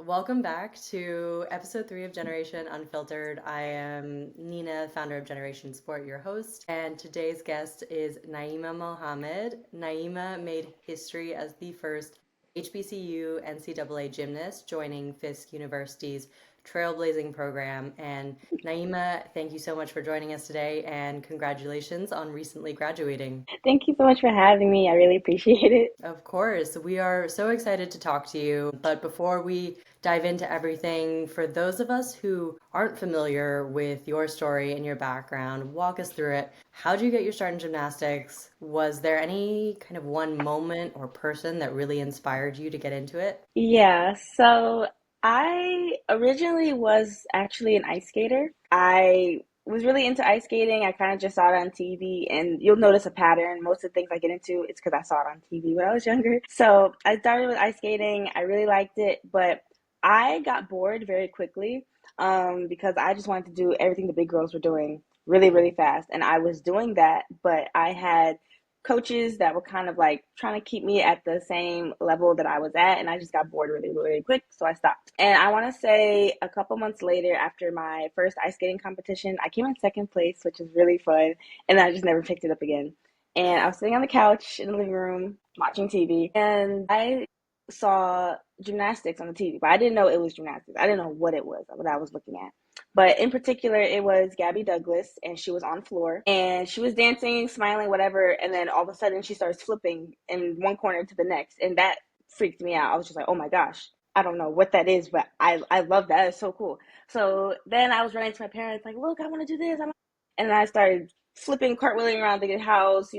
Welcome back to episode 3 of Generation Unfiltered. I am Nina, founder of Generation Sport, your host, and today's guest is Naimah Muhammad. Naimah made history as the first HBCU NCAA gymnast, joining Fisk University's trailblazing program. And Naimah, thank you so much for joining us today, and congratulations on recently graduating. Thank you so much for having me. I really appreciate it. Of course, we are so excited to talk to you. But before we dive into everything, for those of us who aren't familiar with your story and your background, walk us through it. How did you get your start in gymnastics? Was there any kind of one moment or person that really inspired you to get into it? Yeah, so I originally was actually an ice skater. I was really into ice skating. I kind of just saw it on TV, and you'll notice a pattern. Most of the things I get into, it's because I saw it on TV when I was younger. So I started with ice skating. I really liked it, but I got bored very quickly because I just wanted to do everything the big girls were doing really, really Mhm. fast. And I was doing that, but I had coaches that were kind of like trying to keep me at the same level that I was at, and I just got bored really, really quick, so I stopped. And I want to say a couple months later, after my first ice skating competition, I came in second place, which is really fun, and I just never picked it up again. And I was sitting on the couch in the living room watching TV, and I saw gymnastics on the TV, but I didn't know it was gymnastics. I didn't know what it was, what I was looking at. But in particular, it was Gabby Douglas, and she was on floor, and she was dancing, smiling, whatever. And then all of a sudden, she starts flipping in one corner to the next, and that freaked me out. I was just like, "Oh my gosh, I don't know what that is, but I love that. It's so cool." So then I was running to my parents, like, "Look, I want to do this." And then I started flipping, cartwheeling around the house,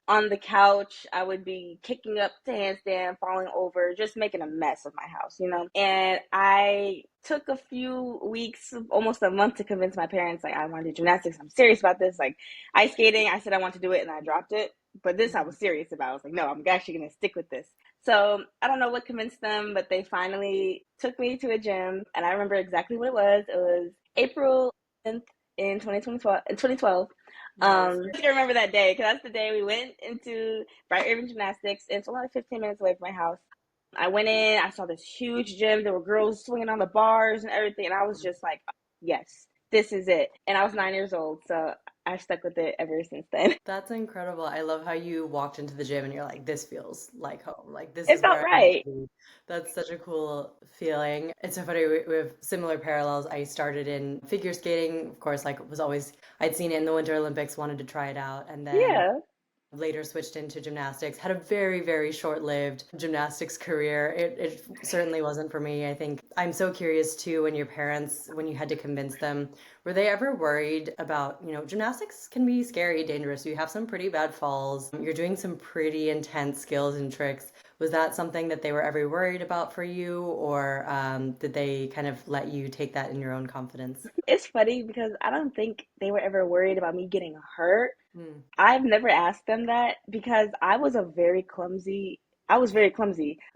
on the couch. I would be kicking up to handstand, falling over, just making a mess of my house. And I took a few weeks, almost a month, to convince my parents, like, I want to do gymnastics. I'm serious about this. Like, ice skating, I said I want to do it, and I dropped it. But this I was serious about. I was like, no, I'm actually going to stick with this. So I don't know what convinced them, but they finally took me to a gym, and I remember exactly what it was. It was April 10th in 2012. Nice. I can remember that day because that's the day we went into Bright Urban Gymnastics. It's only like 15 minutes away from my house. I went in, I saw this huge gym. There were girls swinging on the bars and everything. And I was just like, yes, this is it. And I was 9 years old. So I stuck with it ever since then. That's incredible. I love how you walked into the gym and you're like, this feels like home. Like, this It is felt where I want to right. be. That's such a cool feeling. It's so funny. We have similar parallels. I started in figure skating, of course, like, was always, I'd seen it in the Winter Olympics, wanted to try it out. And then Yeah. later switched into gymnastics, had a very, very short-lived gymnastics career. It certainly wasn't for me. I think I'm so curious too, when your parents, when you had to convince them, were they ever worried about, gymnastics can be scary, dangerous. You have some pretty bad falls. You're doing some pretty intense skills and tricks. Was that something that they were ever worried about for you, or did they kind of let you take that in your own confidence? It's funny because I don't think they were ever worried about me getting hurt. Hmm. I've never asked them that because I was very clumsy. Yeah.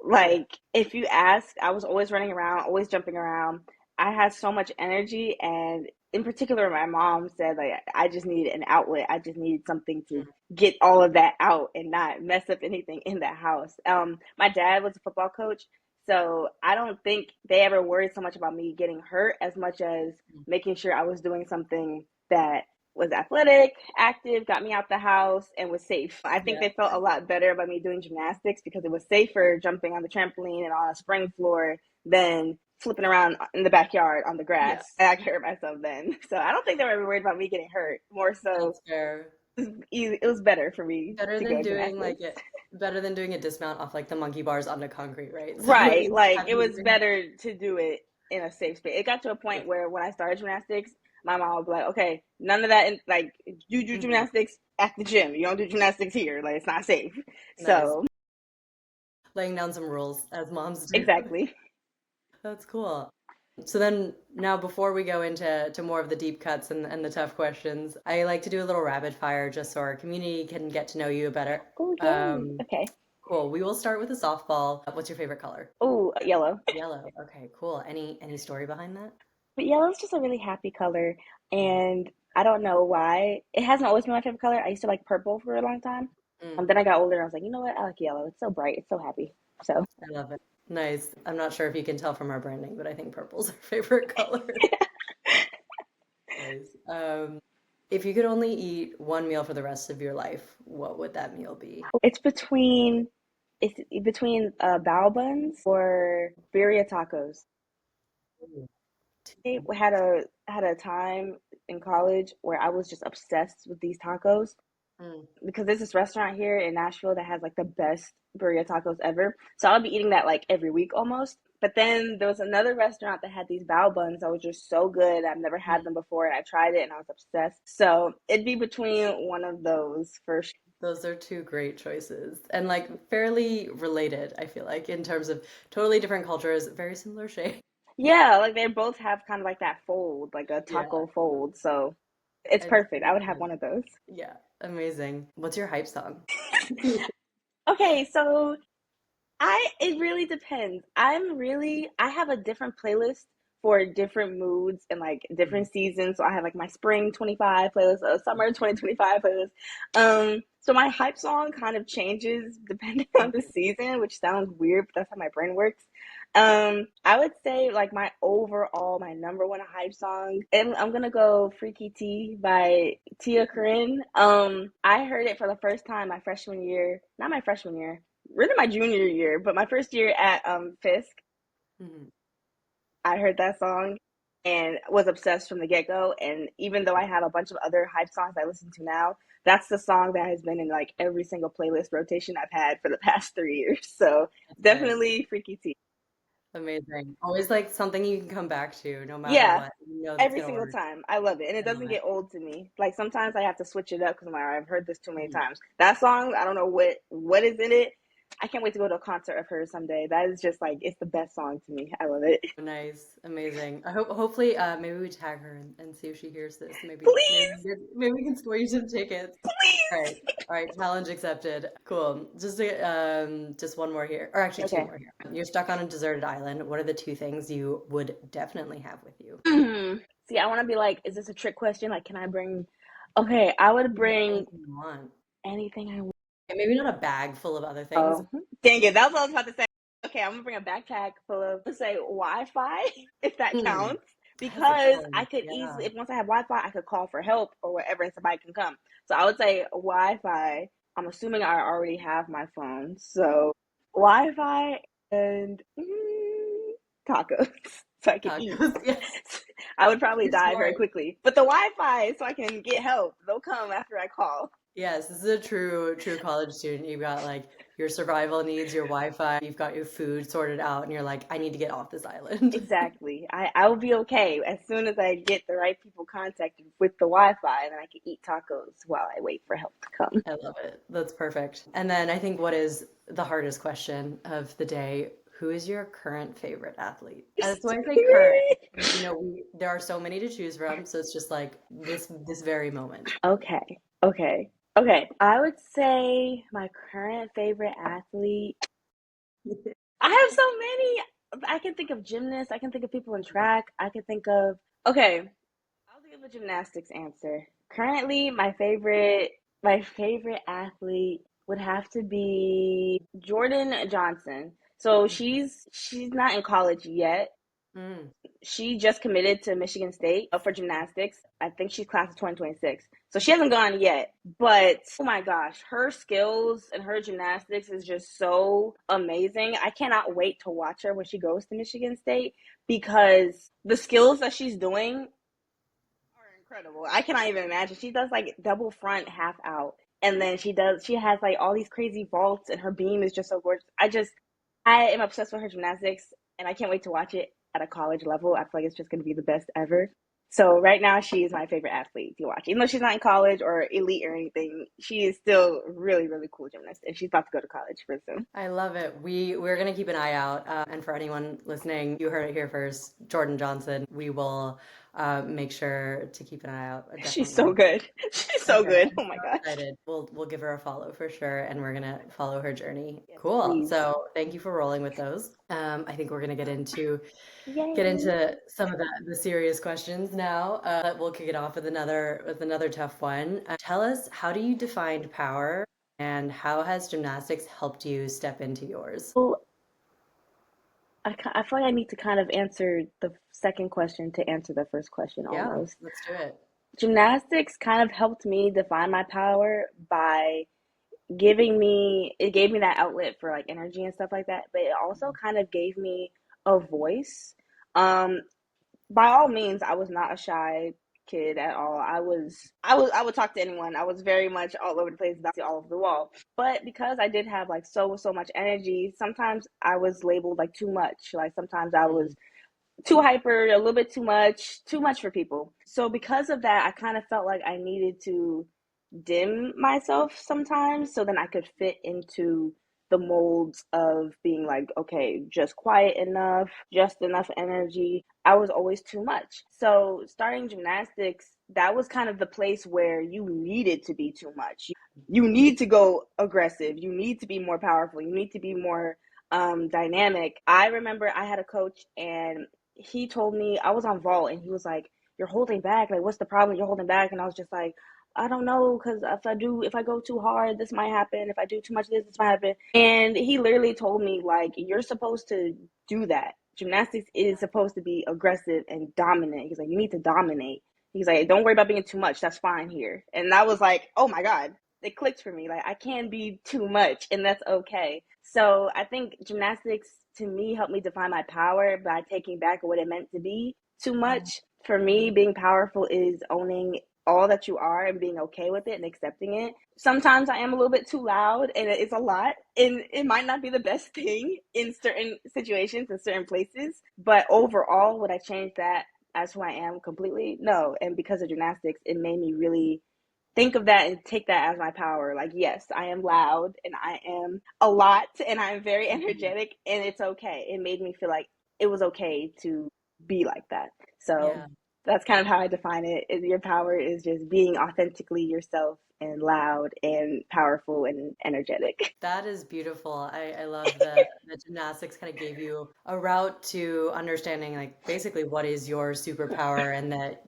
Like, if you ask, I was always running around, always jumping around. I had so much energy, and in particular, my mom said, like, I just needed an outlet. I just needed something to get all of that out and not mess up anything in the house. My dad was a football coach, so I don't think they ever worried so much about me getting hurt as much as making sure I was doing something that was athletic, active, got me out the house, and was safe. I think Yeah. they felt a lot better about me doing gymnastics because it was safer jumping on the trampoline and on a spring floor than flipping around in the backyard on the Yeah. grass. And I could hurt myself then. So I don't think they were ever worried about me getting hurt. More so, That's fair. it was better for me Better to than go doing gymnastics. better than doing a dismount off like the monkey bars onto concrete, right? So at Right. least Like, it having was you. better to do it in a safe space. It got to a point where when I started gymnastics, my mom would be like, okay, none of that, like, you do Mhm. gymnastics at the gym. You don't do gymnastics here. Like, it's not safe. Nice. So, Laying down some rules as moms do. exactly. That's cool. So then now before we go into more of the deep cuts and the tough questions, I like to do a little rapid fire just so our community can get to know you better. Oh, yay. Um, Okay. cool. We will start with a softball. What's your favorite color? Oh, yellow. Yellow. Okay, cool. Any story behind that? But yellow is just a really happy color. Mm, And I don't know why. It hasn't always been my favorite color. I used to like purple for a long time. mm, Then I got older and I was like, you know what? I like yellow. It's so bright. It's so happy. So, I love it. Nice. I'm not sure if you can tell from our branding, but I think purple's our favorite color. Nice. If you could only eat one meal for the rest of your life, what would that meal be? It's between bao buns or birria tacos. Ooh. I had a time in college where I was just obsessed with these tacos Mm. because there's this restaurant here in Nashville that has like the best burrito tacos ever. So I'll be eating that like every week almost. But then there was another restaurant that had these bao buns that were just so good. I've never had them before. And I tried it and I was obsessed. So it'd be between one of those for sure. Those are two great choices and like fairly related, I feel like, in terms of totally different cultures, very similar shape. Yeah, like they both have kind of like that fold, like a Yeah, taco fold. So it's it's perfect. I would have one of those. yeah, amazing. What's your hype song? Okay, so it really depends. I have a different playlist for different moods and like different seasons. So I have like my spring 25 playlist, a summer 2025 playlist. So my hype song kind of changes depending on the season, which sounds weird, but that's how my brain works. I would say like my number one hype song, and I'm gonna go Freaky T by Tia Corinne. I heard it for the first time my freshman year, not my freshman year, really my junior year, but my first year at Fisk. Mhm. I heard that song and was obsessed from the get go. And even though I have a bunch of other hype songs I listen to now, that's the song that has been in like every single playlist rotation I've had for the past 3 years. So That's nice. definitely Freaky T. Amazing. Always like something you can come back to no matter Yeah, what. You know that's every gonna single work. time. I love it. And it I love doesn't it. get old to me. Like sometimes I have to switch it up because I'm like, I've heard this too many Mhm. times. That song, I don't know what is in it. I can't wait to go to a concert of hers someday. That is just like it's the best song to me. I love it. Nice, amazing. I hope hopefully maybe we tag her and see if she hears this. Please, Maybe we can score you some tickets. All right. please. All right, challenge accepted. Cool. Just one more here. Or actually two Okay. more here. You're stuck on a deserted island. What are the two things you would definitely have with you? See, I want to be like, is this a trick question? Like, can I bring? Okay, I would You can bring bring anything you want. anything I want. And maybe not a bag full of other things. Oh, dang it. That's what I was about to say. Okay, I'm gonna bring a backpack full of, let's say, Wi-Fi, if that Hmm. counts, That's a good because I one. could Yeah. easily, if once I have Wi-Fi, I could call for help or whatever, and somebody can come. So I would say Wi-Fi. I'm assuming I already have my phone, so Wi-Fi and tacos, so I can eat. Tacos. Yes. I would probably You're die very smart. quickly, but the Wi-Fi, so I can get help. They'll come after I call. Yes, this is a true college student. You've got like your survival needs, your Wi-Fi, you've got your food sorted out, and you're like, I need to get off this island. Exactly. I will be okay as soon as I get the right people contacted with the Wi-Fi, and then I can eat tacos while I wait for help to come. I love it. That's perfect. And then I think what is the hardest question of the day, who is your current favorite athlete? And that's why I say current. There are so many to choose from, so it's just like this very moment. Okay. Okay. Okay. I would say my current favorite athlete. I have so many. I can think of gymnasts. I can think of people in track. I can think of. Okay. I'll give a gymnastics answer. Currently, my favorite athlete would have to be Jordan Johnson. So she's not in college yet. Mm, She just committed to Michigan State for gymnastics. I think she's class of 2026. So she hasn't gone yet. But oh my gosh, her skills and her gymnastics is just so amazing. I cannot wait to watch her when she goes to Michigan State because the skills that she's doing are incredible. I cannot even imagine. She does like double front, half out. And then she has like all these crazy vaults and her beam is just so gorgeous. I am obsessed with her gymnastics and I can't wait to watch it at a college level. I feel like it's just going to be the best ever. So right now she is my favorite athlete to watch. Even though she's not in college or elite or anything, she is still really, really cool gymnast and she's about to go to college pretty soon. I love it. We're gonna keep an eye out, and for anyone listening, you heard it here first. Jordan Johnson. We will make sure to keep an eye out. I She's definitely so want. good. She's so Okay, good. I'm Oh my so gosh. excited. We'll give her a follow for sure, and we're gonna follow her journey. Yes, Cool. please. So thank you for rolling with those. I think we're gonna get Yay. into some of the serious questions now. We'll kick it off with another tough one. Tell us, how do you define power, and how has gymnastics helped you step into yours? So I feel like I need to kind of answer the second question to answer the first question Yeah, almost. let's do it. Gymnastics kind of helped me define my power by it gave me that outlet for like energy and stuff like that, but it also kind of gave me a voice. Um, by all means, I was not a shy kid at all. I would talk to anyone. I was very much all over the place, bouncing all over the wall. But because I did have like so much energy, sometimes I was labeled like too much. Like sometimes I Mhm. was too hyper, a little bit too much for people. So because of that, I kind of felt like I needed to dim myself sometimes so then I could fit into the molds of being like, okay, just quiet enough, just enough energy. I was always too much. So starting gymnastics, that was kind of the place where you needed to be too much. You need to go aggressive. You need to be more powerful. You need to be more dynamic. I remember I had a coach and he told me I was on vault and he was like, "You're holding back. Like, what's the problem? You're holding back." And I was just like, I don't know, because if I go too hard, this might happen. If I do too much of this might happen. And he literally told me, like, you're supposed to do that. Gymnastics is supposed to be aggressive and dominant. He's like, you need to dominate. He's like, don't worry about being too much. That's fine here. And I was like, oh my God, it clicked for me. Like, I can be too much, and that's okay. So I think gymnastics to me helped me define my power by taking back what it meant to be too much. For me, being powerful is owning all that you are and being okay with it and accepting it. Sometimes I am a little bit too loud and it's a lot and it might not be the best thing in certain situations in certain places, but overall would I change that as who I am completely? No. And because of gymnastics, it made me really think of that and take that as my power. Like, yes, I am loud and I am a lot and I'm very Mhm. energetic and it's okay. It made me feel like it was okay to be like that. So Yeah. that's kind of how I define it. Your power is just being authentically yourself and loud and powerful and energetic. That is beautiful. I love that the gymnastics kind of gave you a route to understanding like basically what is your superpower and that,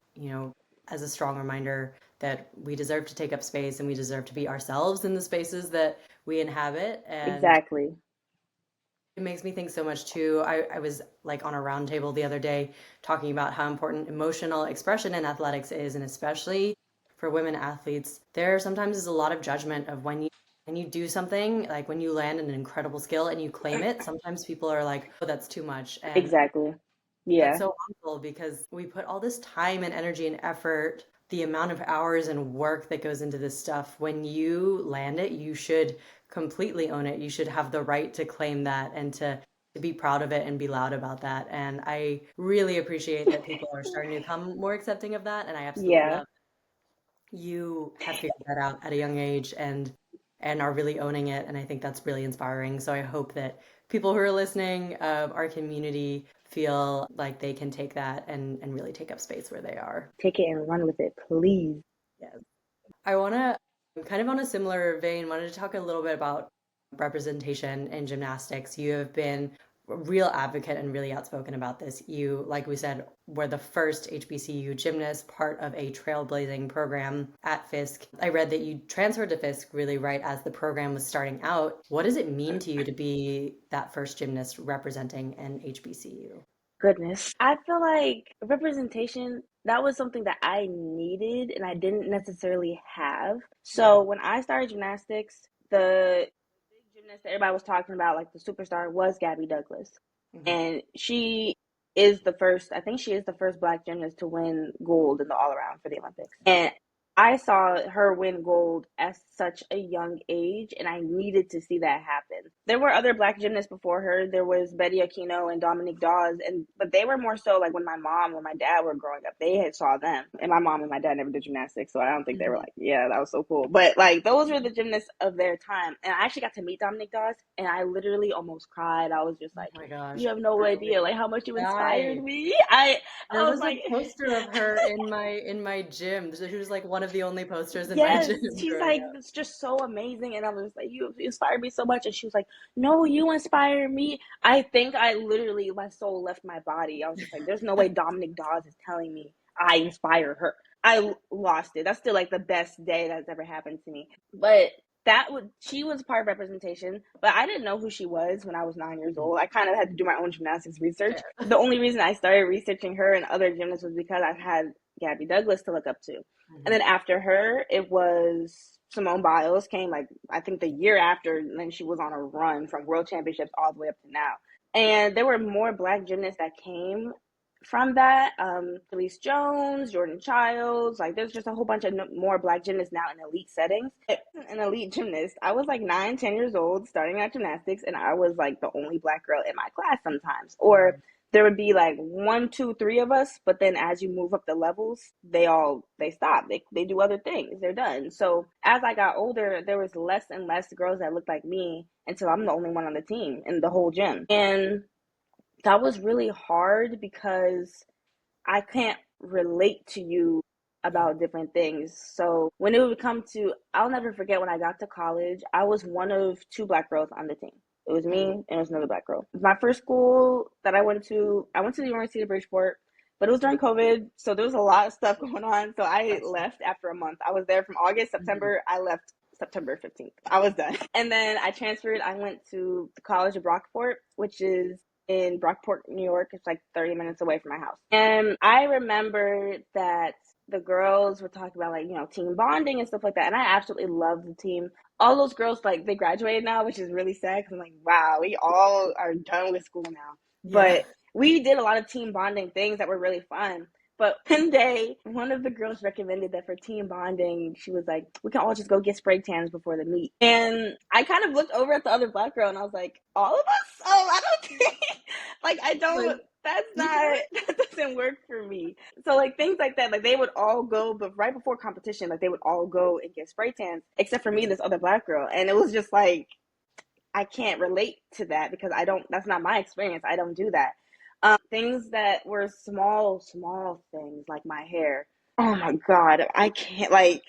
as a strong reminder that we deserve to take up space and we deserve to be ourselves in the spaces that we inhabit. And Exactly. it makes me think so much too. I was like on a round table the other day talking about how important emotional expression in athletics is, and especially for women athletes, there sometimes is a lot of judgment of when you do something, like when you land an incredible skill and you claim it, sometimes people are like, oh, that's too much. And Exactly. that's Yeah. so harmful because we put all this time and energy and effort, the amount of hours and work that goes into this stuff. When you land it, you should completely own it. You should have the right to claim that and to be proud of it and be loud about that. And I really appreciate that people are starting to become more accepting of that. And I absolutely Yeah. love you have figured that out at a young age and are really owning it. And I think that's really inspiring. So I hope that people who are listening, our community, feel like they can take that and really take up space where they are. Take it and run with it, please. Yes. I want to, kind of on a similar vein, wanted to talk a little bit about representation in gymnastics. You have been a real advocate and really outspoken about this. You, like we said, were the first HBCU gymnast, part of a trailblazing program at Fisk. I read that you transferred to Fisk really right as the program was starting out. What does it mean to you to be that first gymnast representing an HBCU? Goodness. I feel like representation, that was something that I needed and I didn't necessarily have. So when I started gymnastics, the big gymnast that everybody was talking about, like the superstar, was Gabby Douglas. Mhm. And she is the first, I think she is the first black gymnast to win gold in the all around for the Olympics. And I saw her win gold at such a young age, and I needed to see that happen. There were other black gymnasts before her. There was Betty Aquino and Dominique Dawes, and but they were more so like when my mom or my dad were growing up. They had saw them, and my mom and my dad never did gymnastics, so I don't think they were Mhm. like, yeah, that was so cool. But like those were the gymnasts of their time, and I actually got to meet Dominique Dawes, and I literally almost cried. I was just Oh like, my gosh, you have no idea like how much you inspired die. me. I There was was a like, poster of her in my gym. So she was like one of the only posters in my yes, gym she's growing like, up. it's just so amazing. And I was like, you inspired me so much. And she was like, no, you inspire me. I think I literally, my soul left my body. I was just like, there's no way Dominic Dawes is telling me I inspire her. I lost it. That's still like the best day that's ever happened to me. But She was part of representation, but I didn't know who she was when I was 9 years Mhm. old. I kind of had to do my own gymnastics research. Fair. The only reason I started researching her and other gymnasts was because I had Gabby Douglas to look up to. And Mhm. then after her, it was Simone Biles came, like, I think the year after, and then she was on a run from world championships all the way up to now. And there were more black gymnasts that came from that. Elise Jones, Jordan Childs, like there's just a whole bunch of more black gymnasts now in elite settings. An elite gymnast. I was like 9, 10 years old starting at gymnastics, and I was like the only black girl in my class sometimes. Or Mhm. there would be like one, two, three of us, but then as you move up the levels, they stop. They do other things. They're done. So as I got older, there was less and less girls that looked like me until I'm the only one on the team in the whole gym. And that was really hard because I can't relate to you Yeah. about different things. So when it would come to, I'll never forget when I got to college, I was one of two black girls on the team. It was me Mhm. and it was another black girl. My first school that I went to the University of Bridgeport, but it was during Mhm. COVID. So there was a lot of stuff going on. So I Gotcha. left after a month. I was there from August, Mhm. September. I left September 15th. I was done. And then I transferred. I went to the College of Brockport, which is in Brockport, New York. It's like 30 minutes away from my house. And I remember that the girls were talking about, like, team bonding and stuff like that. And I absolutely love the team. All those girls, like, they graduated now, which is really sad because I'm like, wow, we all are done with school now. Yeah. But we did a lot of team bonding things that were really fun. But one day, one of the girls recommended that for team bonding, she was like, we can all just go get spray tans before the meet. And I kind of looked over at the other black girl and I was like, all of us? Oh, I don't think, like, I Like, don't, that's yeah. not, that doesn't work for me. So, like, things like that, like, they would all go, but right before competition, like, they would all go and get spray tans, except for me, Mhm. this other black girl. And it was just like, I can't relate to that because that's not my experience. I don't do that. Things that were small, small things like my hair. Oh my God. I can't, like,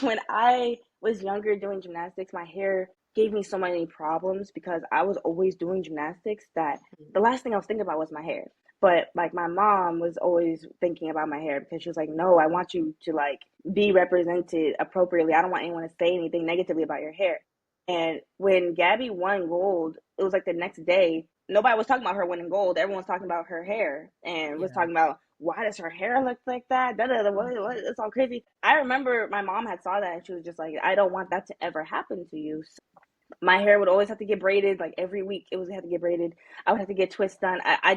when I was younger doing gymnastics, my hair gave me so many problems because I was always doing gymnastics that the last thing I was thinking about was my hair. But like my mom was always thinking about my hair because she was like, no, I want you to like be represented appropriately. I don't want anyone to say anything negatively about your hair. And when Gabby won gold, it was like the next day. Nobody was talking about her winning gold. Everyone was talking about her hair and was Yeah. talking about why does her hair look like that? Da, da, da, what, it's all crazy. I remember my mom had saw that and she was just like, I don't want that to ever happen to you. So my hair would always have to get braided, like every week it was have to get braided. I would have to get twists done. I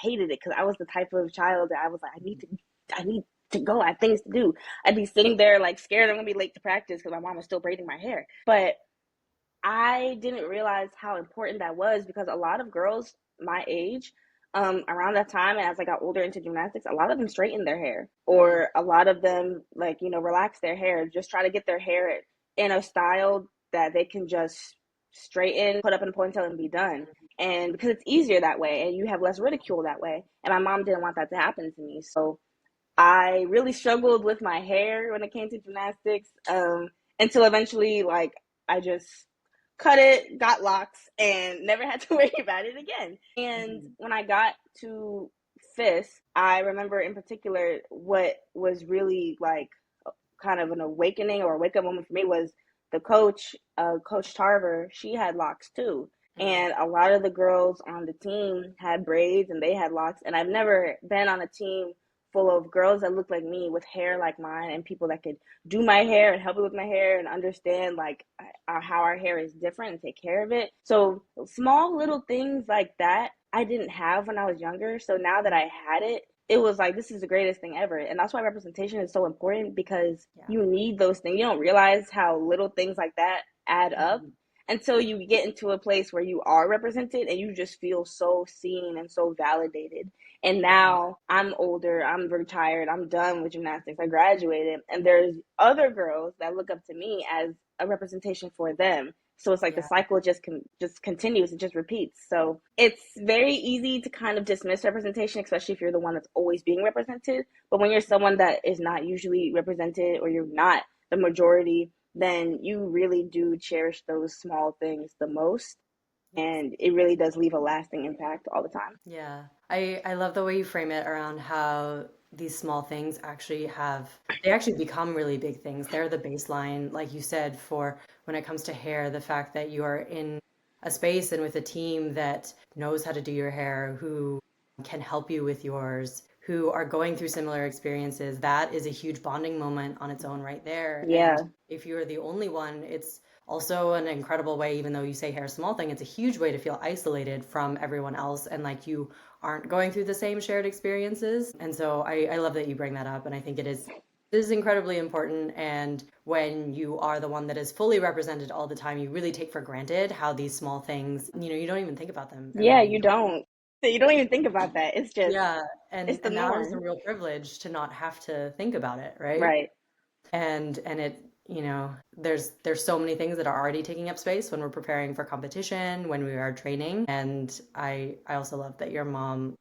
hated it because I was the type of child that I was like, I need to go. I have things to do. I'd be sitting there like scared I'm gonna be late to practice because my mom was still braiding my hair. But I didn't realize how important that was because a lot of girls my age, around that time, and as I got older into gymnastics, a lot of them straightened their hair, Mm. or a lot of them, like, relax their hair, just try to get their hair in a style that they can just straighten, put up in a ponytail, and be done. And because it's easier that way, and you have less ridicule that way. And my mom didn't want that to happen to me, so I really struggled with my hair when it came to gymnastics, until eventually, like, I just cut it, got locks, and never had to worry about it again. And Mhm. when I got to Fisk, I remember in particular what was really like kind of an awakening or a wake up moment for me was the coach, Coach Tarver. She had locks too. Mhm. And a lot of the girls on the team had braids and they had locks. And I've never been on a team full of girls that looked like me with hair like mine and people that could do my hair and help me with my hair and understand like how our hair is different and take care of it. So small little things like that I didn't have when I was younger. So now that I had it, it was like this is the greatest thing ever. And that's why representation is so important because Yeah. you need those things. You don't realize how little things like that add up Mhm. until you get into a place where you are represented and you just feel so seen and so validated. And Mhm. now I'm older, I'm retired, I'm done with gymnastics, I graduated, and there's other girls that look up to me as a representation for them. So it's like the Yeah. cycle just continues, it just repeats. So it's very easy to kind of dismiss representation, especially if you're the one that's always being represented. But when you're someone that is not usually represented or you're not the majority, then you really do cherish those small things the most. Yes. And it really does leave a lasting impact all the time. Yeah. I love the way you frame it around how these small things actually they actually become really big things. They're the baseline, like you said, for when it comes to hair, the fact that you are in a space and with a team that knows how to do your hair, who can help you with yours, who are going through similar experiences, that is a huge bonding moment on its own right there. And Yeah. if you're the only one, it's also an incredible way, even though you say hair small thing, it's a huge way to feel isolated from everyone else and like you aren't going through the same shared experiences. And so I love that you bring that up. And I think it is incredibly important. And when you are the one that is fully represented all the time, you really take for granted how these small things, you don't even think about them every Yeah, day. you don't. You don't even think about that. It's just, Yeah. it's the And that is a norm. real privilege to not have to think about it, right? Right. And there's so many things that are already taking up space when we're preparing for competition, when we are training. And I also love that your mom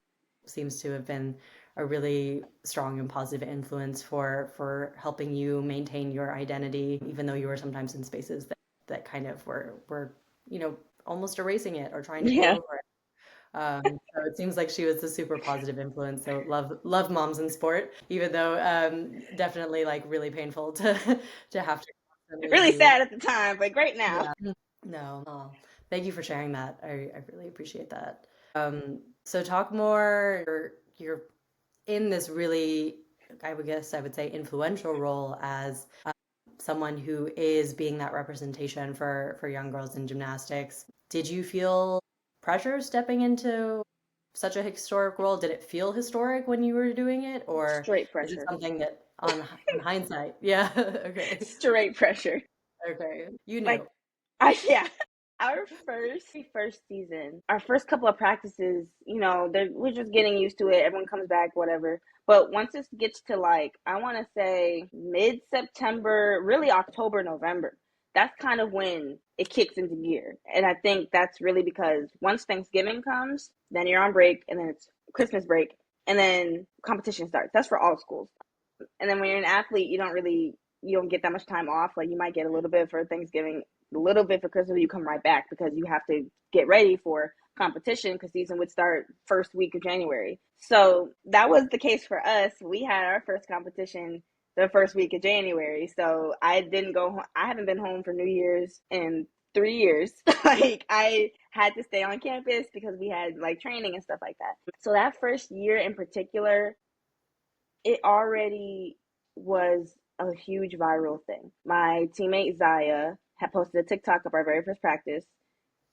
seems to have been a really strong and positive influence for helping you maintain your identity, even though you were sometimes in spaces that kind of were almost erasing it or trying to take Yeah. over it. So it seems like she was a super positive influence. So love moms in sport, even though definitely like really painful to to have to constantly Really be. sad at the time, but great now. Yeah. No. Oh, thank you for sharing that. I really appreciate that. So talk more. You're in this really, I would say, influential role as someone who is being that representation for young girls in gymnastics. Did you feel pressure stepping into such a historic role? Did it feel historic when you were doing it, or Straight is it pressure. something that on hindsight? Yeah. Okay. Straight pressure. Okay. You Like, knew. yeah. Our first season, our first couple of practices, we're just getting used to it. Everyone comes back, whatever. But once it gets to like, I want to say mid September, really October, November, that's kind of when it kicks into gear. And I think that's really because once Thanksgiving comes, then you're on break, and then it's Christmas break, and then competition starts. That's for all schools. And then when you're an athlete, you don't get that much time off. Like you might get a little bit for Thanksgiving, a little bit for Christmas. You come right back because you have to get ready for competition because season would start first week of January. So that was the case for us. We had our first competition the first week of January. So I didn't go. I haven't been home for New Year's in 3 years. Like I had to stay on campus because we had like training and stuff like that. So that first year in particular, it already was a huge viral thing. My teammate Zaya had posted a TikTok of our very first practice,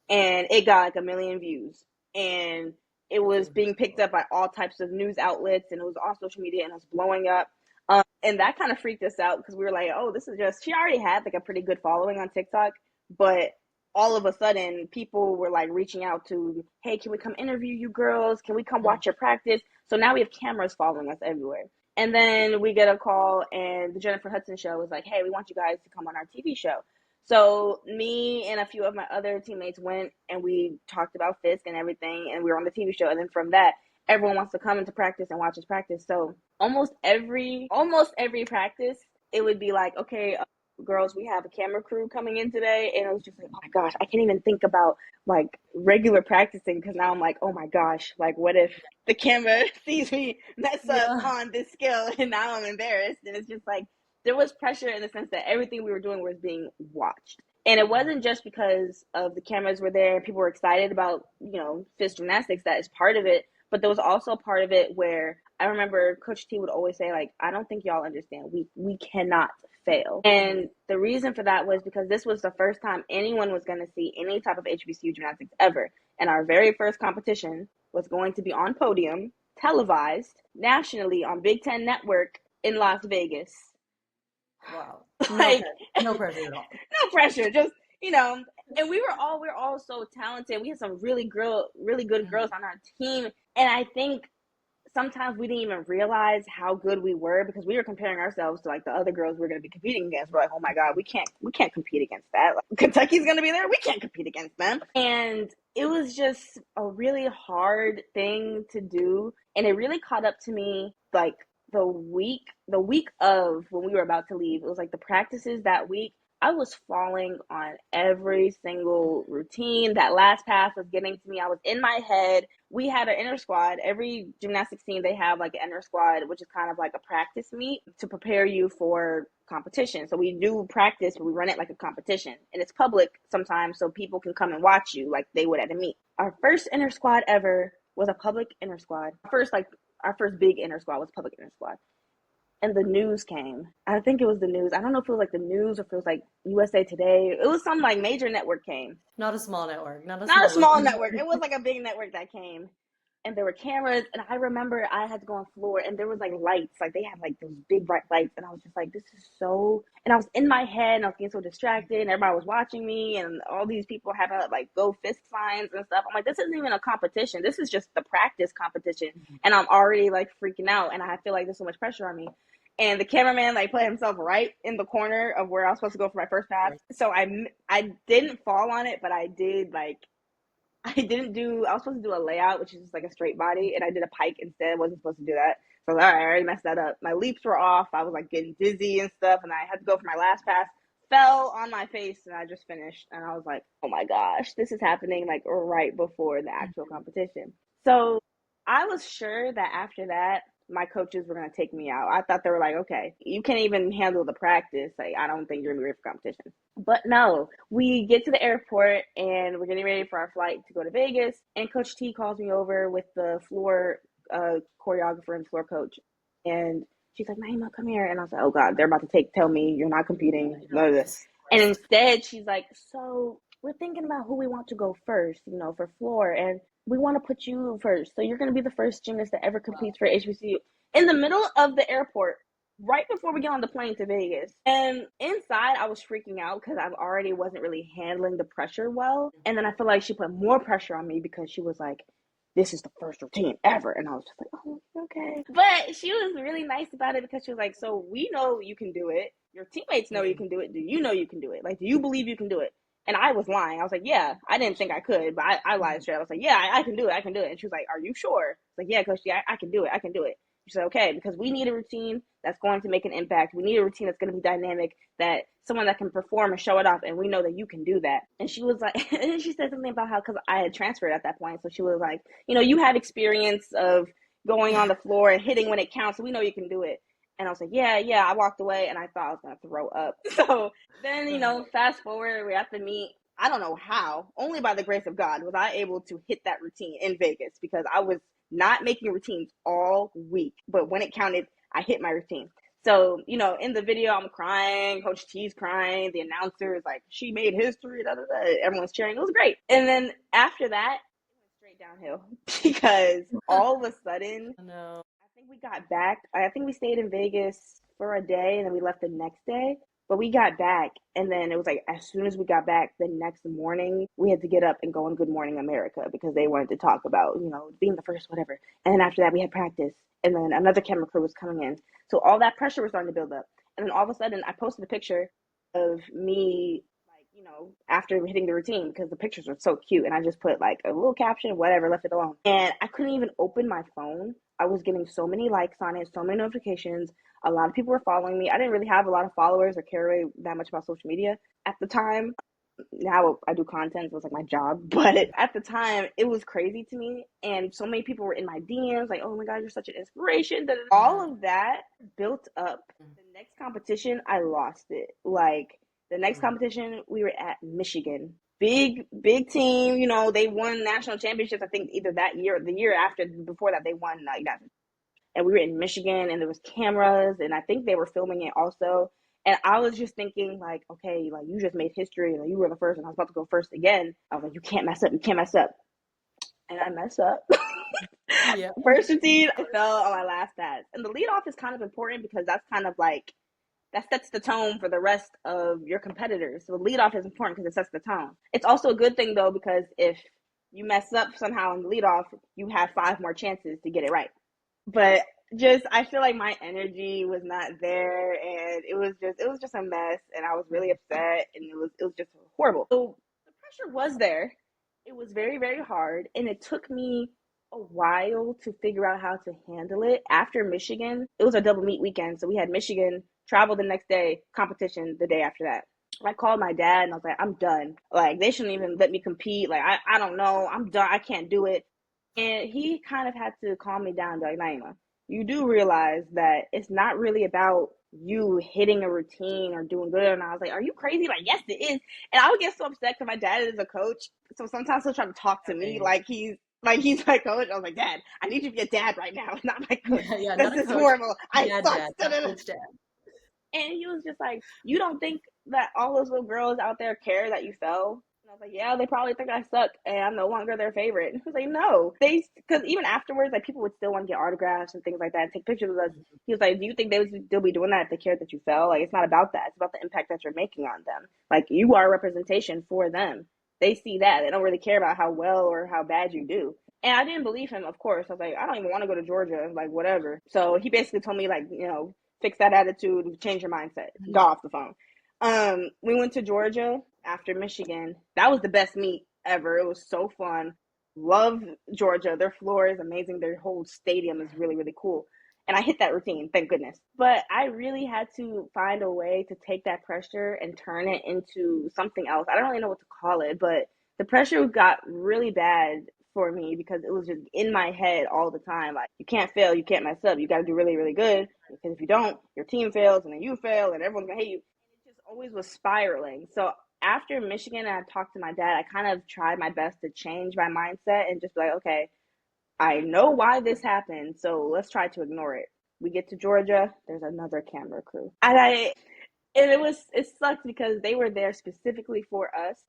and it got like a million views. And it was being picked up by all types of news outlets, and it was on social media, and it was blowing up. And that kind of freaked us out because we were like, oh, this is just, she already had like a pretty good following on TikTok, but all of a sudden people were like reaching out to, hey, can we come interview you girls? Can we come watch your practice? So now we have cameras following us everywhere. And then we get a call, and the Jennifer Hudson show was like, hey, we want you guys to come on our TV show. So me and a few of my other teammates went, and we talked about Fisk and everything, and we were on the TV show. And then from that, everyone wants to come into practice and watch us practice. So almost every practice, it would be like, okay, girls, we have a camera crew coming in today. And it was just like, oh my gosh, I can't even think about like regular practicing because now I'm like, oh my gosh, like what if the camera sees me mess up Yeah. on this skill and now I'm embarrassed? And it's just like, there was pressure in the sense that everything we were doing was being watched. And it wasn't just because of the cameras were there and people were excited about, Fisk gymnastics. That is part of it. But there was also a part of it where I remember Coach T would always say, like, I don't think y'all understand. We cannot fail. And the reason for that was because this was the first time anyone was going to see any type of HBCU gymnastics ever. And our very first competition was going to be on podium, televised nationally on Big Ten Network in Las Vegas. Wow. No Like, pressure. No pressure at all. no pressure, just, and we were all so talented. We had some really good girls on our team. And I think sometimes we didn't even realize how good we were because we were comparing ourselves to like the other girls we are going to be competing against. We're like, oh my god, we can't compete against that. Like, Kentucky's going to be there, we can't compete against them. And it was just a really hard thing to do, and it really caught up to me like the week of when we were about to leave. It was like the practices that week I was falling on every single routine. That last pass was getting to me. I was in my head. We had an inner squad. Every gymnastics team, they have like an inner squad, which is kind of like a practice meet to prepare you for competition. So we do practice, but we run it like a competition. And it's public sometimes, so people can come and watch you like they would at a meet. Our first inner squad ever was a public inner squad. Our first big inner squad was public inner squad, and the news came. I think it was the news. I don't know if it was like the news or if it was like USA Today. It was some like major network came. Not a small network, not a Not a small small local network. network. It was like a big network that came. And there were cameras, and I remember I had to go on floor, and there was like lights, like they had like those big bright lights, and I was just like, this is so. And I was in my head, and I was getting so distracted, and everybody was watching me, and all these people having like go Fisk signs and stuff. I'm like, this isn't even a competition. This is just the practice competition, and I'm already like freaking out, and I feel like there's so much pressure on me. And the cameraman like put himself right in the corner of where I was supposed to go for my first pass, so I didn't fall on it, but I did like. I was supposed to do a layout, which is just like a straight body, and I did a pike instead. I wasn't supposed to do that. So I was like, all right, I already messed that up. My leaps were off. I was like getting dizzy and stuff, and I had to go for my last pass. Fell on my face, and I just finished. And I was like, oh my gosh, this is happening like right before the actual competition. So I was sure that after that, my coaches were going to take me out. I thought they were like, okay, you can't even handle the practice. Like, I don't think you're going to be ready for competition. But no, we get to the airport and we're getting ready for our flight to go to Vegas. And Coach T calls me over with the floor choreographer and floor coach. And she's like, Naimah, come here. And I was like, oh God, they're about to tell me you're not competing. Blah, blah. And instead, she's like, so we're thinking about who we want to go first, for floor. And we want to put you first. So you're going to be the first gymnast that ever competes for HBCU in the middle of the airport, right before we get on the plane to Vegas. And inside, I was freaking out because I already wasn't really handling the pressure well. And then I feel like she put more pressure on me because she was like, this is the first routine ever. And I was just like, oh, okay. But she was really nice about it because she was like, so we know you can do it. Your teammates know you can do it. Do you know you can do it? Like, do you believe you can do it? And I was lying. I was like, yeah, I didn't think I could, but I lied straight. I was like, yeah, I can do it. I can do it. And she was like, are you sure? Like, yeah, Coach, yeah, I can do it. I can do it. She said, okay, because we need a routine that's going to make an impact. We need a routine that's going to be dynamic, that someone that can perform and show it off. And we know that you can do that. And she was like, and she said something about how, because I had transferred at that point. So she was like, you have experience of going on the floor and hitting when it counts. So we know you can do it. And I was like, yeah. I walked away and I thought I was going to throw up. So then, fast forward, we're at the meet. I don't know how, only by the grace of God was I able to hit that routine in Vegas because I was not making routines all week. But when it counted, I hit my routine. So, in the video, I'm crying. Coach T's crying. The announcer is like, she made history. Da, da, da. Everyone's cheering. It was great. And then after that, it went straight downhill because all of a sudden, No. I think we got back. I think we stayed in Vegas for a day and then we left the next day. But we got back, and then it was like as soon as we got back the next morning, we had to get up and go on Good Morning America because they wanted to talk about, being the first, whatever. And then after that, we had practice, and then another camera crew was coming in. So all that pressure was starting to build up. And then all of a sudden, I posted a picture of me, after hitting the routine because the pictures were so cute. And I just put like a little caption, whatever, left it alone. And I couldn't even open my phone. I was getting so many likes on it, so many notifications. A lot of people were following me. I didn't really have a lot of followers or care really that much about social media at the time. Now I do content, so it's like my job. But at the time, it was crazy to me. And so many people were in my DMs like, oh my God, you're such an inspiration. All of that built up. The next competition, I lost it. Like, the next competition, we were at Michigan. Big team, they won national championships, I think either that year or the year after. Before that, they won and we were in Michigan and there was cameras and I think they were filming it also. And I was just thinking like, okay, like you just made history and you were the first and I was about to go first again. I was like, you can't mess up. And I messed up. Yeah. First routine, I fell on my last pass. And the lead off is kind of important because that's kind of like, that sets the tone for the rest of your competitors. So the lead off is important because it sets the tone. It's also a good thing though, because if you mess up somehow in the lead off, you have 5 more chances to get it right. But I feel like my energy was not there and it was just a mess and I was really upset and it was just horrible. So the pressure was there. It was very, very hard and it took me a while to figure out how to handle it. After Michigan, it was a double meet weekend. So we had Michigan, travel the next day, competition the day after that. I called my dad and I was like, I'm done. Like, they shouldn't even let me compete. Like, I don't know. I'm done. I can't do it. And he kind of had to calm me down, like, Naima, you do realize that it's not really about you hitting a routine or doing good. And I was like, are you crazy? Like, yes, it is. And I would get so upset because my dad is a coach. So sometimes he'll try to talk to me Right. like he's my coach. I was like, Dad, I need you to be a dad right now, not my coach. Yeah, yeah, This not a is coach, horrible. I dad, suck. dad, not coach dad. And he was just like, you don't think that all those little girls out there care that you fell? And I was like, yeah, they probably think I suck and I'm no longer their favorite. And he was like, no. Because even afterwards, like, people would still want to get autographs and things like that and take pictures with us. He was like, do you think they would still be doing that if they cared that you fell? Like, it's not about that. It's about the impact that you're making on them. Like, you are a representation for them. They see that. They don't really care about how well or how bad you do. And I didn't believe him, of course. I was like, I don't even want to go to Georgia, like, whatever. So he basically told me, like, fix that attitude, change your mindset, Mhm. got off the phone. We went to Georgia after Michigan. That was the best meet ever. It was so fun. Love Georgia. Their floor is amazing. Their whole stadium is really, really cool. And I hit that routine, thank goodness. But I really had to find a way to take that pressure and turn it into something else. I don't really know what to call it, but the pressure got really bad for me because it was just in my head all the time. Like, you can't fail, you can't mess up. You got to do really, really good because if you don't, your team fails and then you fail and everyone's gonna hate you. And it just always was spiraling. So after Michigan, and I talked to my dad, I kind of tried my best to change my mindset and just be like, okay, I know why this happened, so let's try to ignore it. We get to Georgia, there's another camera crew. And it sucked because they were there specifically for us.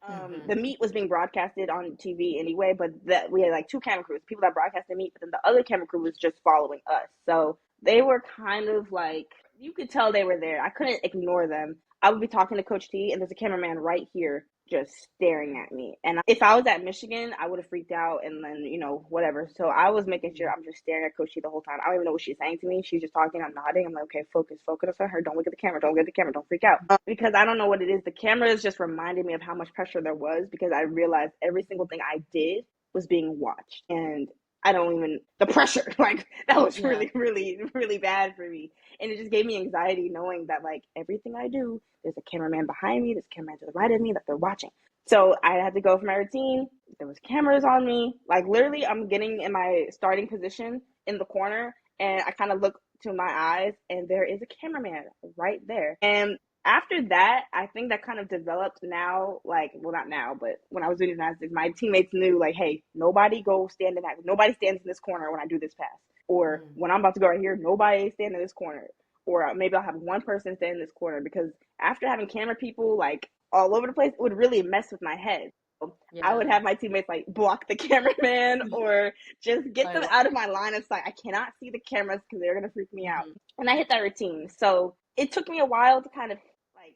The Mhm. meet was being broadcasted on TV anyway, but that we had like two camera crews, people that broadcast the meet, but then the other camera crew was just following us. So they were kind of like, you could tell they were there. I couldn't ignore them. I would be talking to Coach T, and there's a cameraman right here just staring at me. And if I was at Michigan, I would have freaked out and then, whatever. So I was making sure I'm just staring at Coach T the whole time. I don't even know what she's saying to me. She's just talking. I'm nodding. I'm like, okay, focus on her. Don't look at the camera. Don't look at the camera. Don't freak out. Because I don't know what it is. The cameras just reminded me of how much pressure there was because I realized every single thing I did was being watched. And I don't even, the pressure, like, that was Yeah. really, really, really bad for me. And it just gave me anxiety knowing that, like, everything I do, there's a cameraman behind me, there's a cameraman to the right of me that they're watching. So I had to go for my routine. There was cameras on me. Like, literally, I'm getting in my starting position in the corner, and I kind of look to my eyes, and there is a cameraman right there. And after that, I think that kind of developed now, like, well, not now, but when I was doing gymnastics, my teammates knew, like, hey, nobody go stand in that, nobody stands in this corner when I do this pass. Or Mm. when I'm about to go right here, nobody stand in this corner. Or maybe I'll have one person stand in this corner because after having camera people, like, all over the place, it would really mess with my head. So I would Yeah. have my teammates, like, block the cameraman or just get I them love out of my line of sight. I cannot see the cameras because they're going to freak me out. Mhm. And I hit that routine. So it took me a while to kind of, like,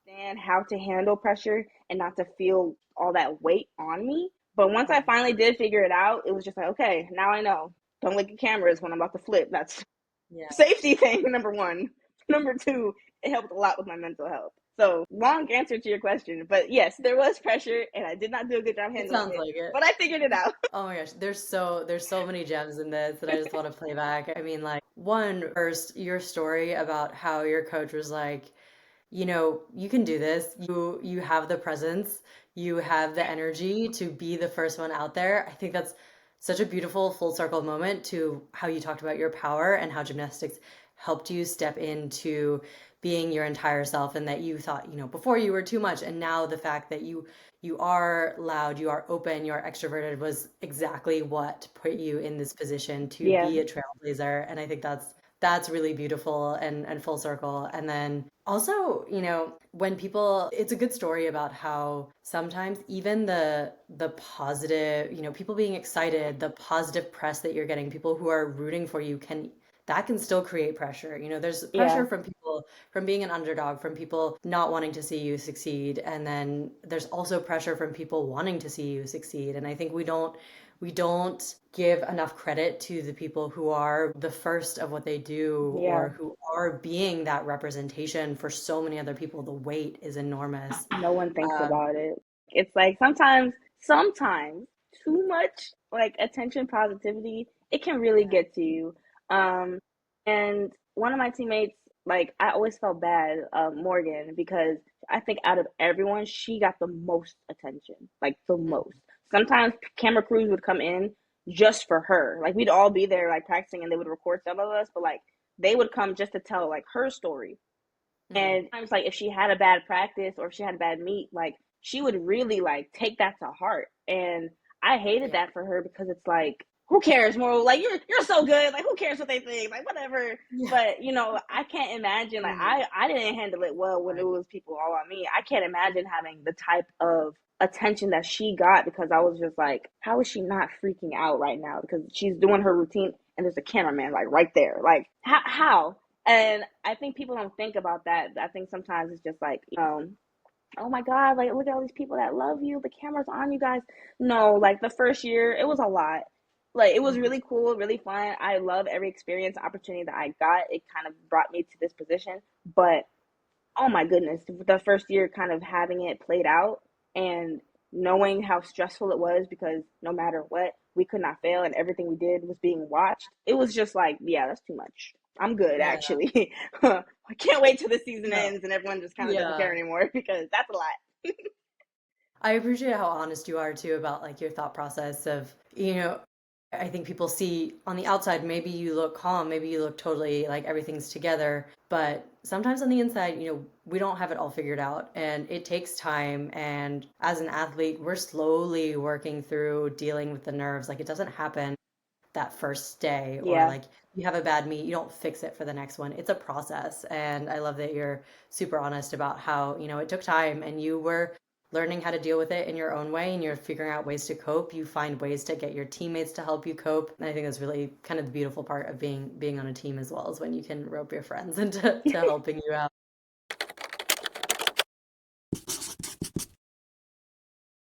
understand how to handle pressure and not to feel all that weight on me. But once I Mhm. finally did figure it out, it was just like, okay, now I know. Don't look at cameras when I'm about to flip. That's Yeah. safety thing, number one. Number two, it helped a lot with my mental health. So, long answer to your question, but yes, there was pressure, and I did not do a good job It handling sounds it, like it. but I figured it out. Oh my gosh, there's so many gems in this that I just want to play back. I mean, like, one, first, your story about how your coach was like, you can do this. You have the presence, you have the energy to be the first one out there. I think that's such a beautiful full circle moment to how you talked about your power and how gymnastics helped you step into being your entire self and that you thought, before you were too much and now the fact that you are loud, you are open, you are extroverted was exactly what put you in this position to Yeah, be a trailblazer. And I think that's really beautiful and full circle. And then also, when people, it's a good story about how sometimes even the positive, people being excited, the positive press that you're getting, people who are rooting for you that can still create pressure. There's yeah, pressure from people from being an underdog, from people not wanting to see you succeed, and then there's also pressure from people wanting to see you succeed. And I think we don't give enough credit to the people who are the first of what they do yeah. or who are being that representation for so many other people. The weight is enormous. No one thinks Um, about it. It's like sometimes too much like attention positivity, it can really yeah. get to you. Um, and one of my teammates like I always felt bad, Morgan, because I think out of everyone, she got the most attention, like the most. Sometimes camera crews would come in just for her. Like we'd all be there like practicing, and they would record some of us, but like they would come just to tell like her story. Mm-hmm. And times like if she had a bad practice or if she had a bad meet, like she would really like take that to heart. And I hated Yeah. that for her because it's like, who cares? More like you're so good. Like who cares what they think? Like whatever. Yeah. But you know, I can't imagine like Mm, I didn't handle it well when it right. was people all on me. I can't imagine having the type of attention that she got because I was just like, how is she not freaking out right now? Because she's doing her routine and there's a cameraman like right there. Like how? And I think people don't think about that. I think sometimes it's just like, oh my God, like look at all these people that love you. The camera's on you guys. No, like the first year, it was a lot. Like it was Mhm. really cool, really fun. I love every experience, opportunity that I got. It kind of brought me to this position. But oh my goodness, the first year kind of having it played out and knowing how stressful it was because no matter what, we could not fail and everything we did was being watched. It was just like, yeah, that's too much. I'm good Yeah. actually. I can't wait till the season No. ends and everyone just kind of doesn't care Yeah. anymore because that's a lot. I appreciate how honest you are too about like your thought process of, I think people see on the outside, maybe you look calm, maybe you look totally like everything's together, but sometimes on the inside, we don't have it all figured out and it takes time. And as an athlete, we're slowly working through dealing with the nerves. Like it doesn't happen that first day or Yeah. like you have a bad meet, you don't fix it for the next one. It's a process. And I love that you're super honest about how, it took time and you were learning how to deal with it in your own way and you're figuring out ways to cope. You find ways to get your teammates to help you cope. And I think that's really kind of the beautiful part of being on a team as well, is when you can rope your friends into to helping you out.